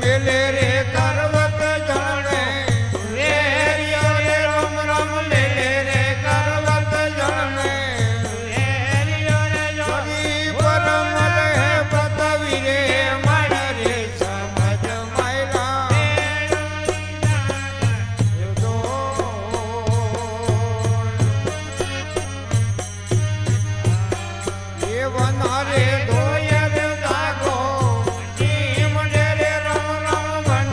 મેલે રે કરવત જણે વેરિયો રે રમ રમ મેલે રે કરવત જણે વેરિયો રે જોગી પરમ લે પતવી રે મણ રે સમજ માયલા વનારે ધોયર જાગો ટીમ રે રમ રમ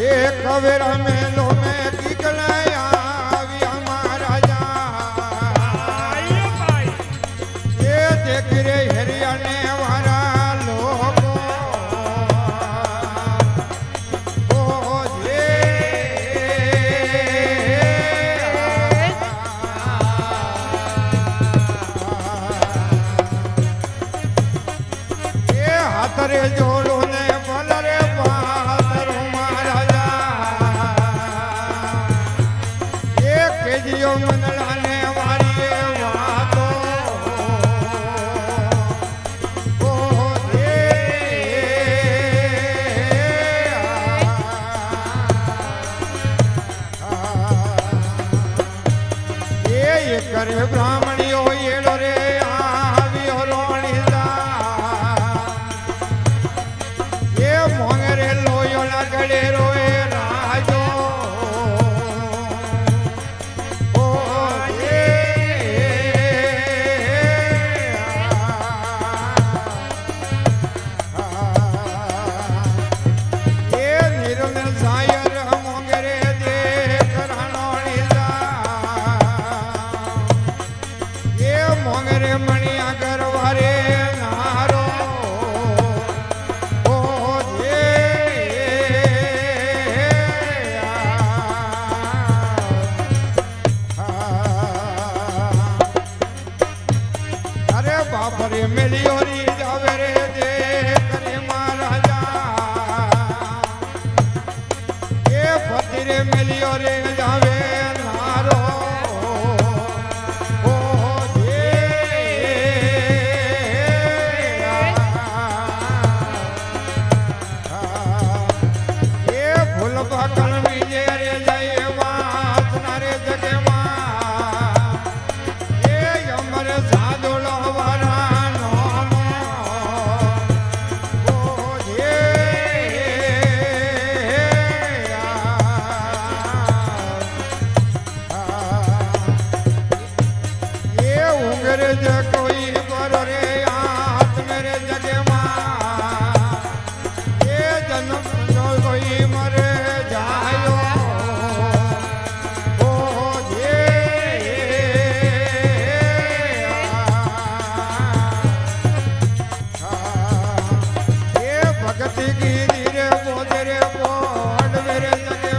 ये कवेरा में लो में की गलाया महाराजा ये देख रे हरियाणे वाला लोगो ओ ये हाथ रे जोड़ो ने बोल रे बादरो महाराजा ये केजियो मनलाने वाली वातो ओ ये करे ब्राह्मणियो ये रे आवियो रोणीदा ये मोंगरे लोयो लगड़े रोए राजो ओ ये निर्मल सायर मोंगरे देख रानोणीदा ये मोंगरे मणिया करवारे नारो बापरे मिलियोरी जावे रे देख रे महाराजा ये फतीरे मिलियोरे जावे नारो ओ ये फूल बकल बीजे रे जय वास नारे जगे ये यमर साधुलो कोई करो रे हाथ मेरे जगे ये जन्म जो कोई मर जायो ओ ये भक्ति की धीरे बोधरे बोड मेरे जगे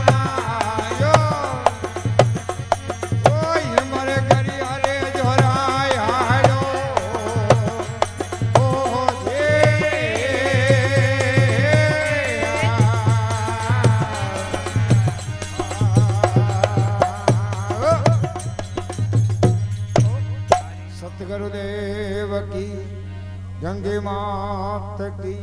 सतगुरुदेव की गंगे मात की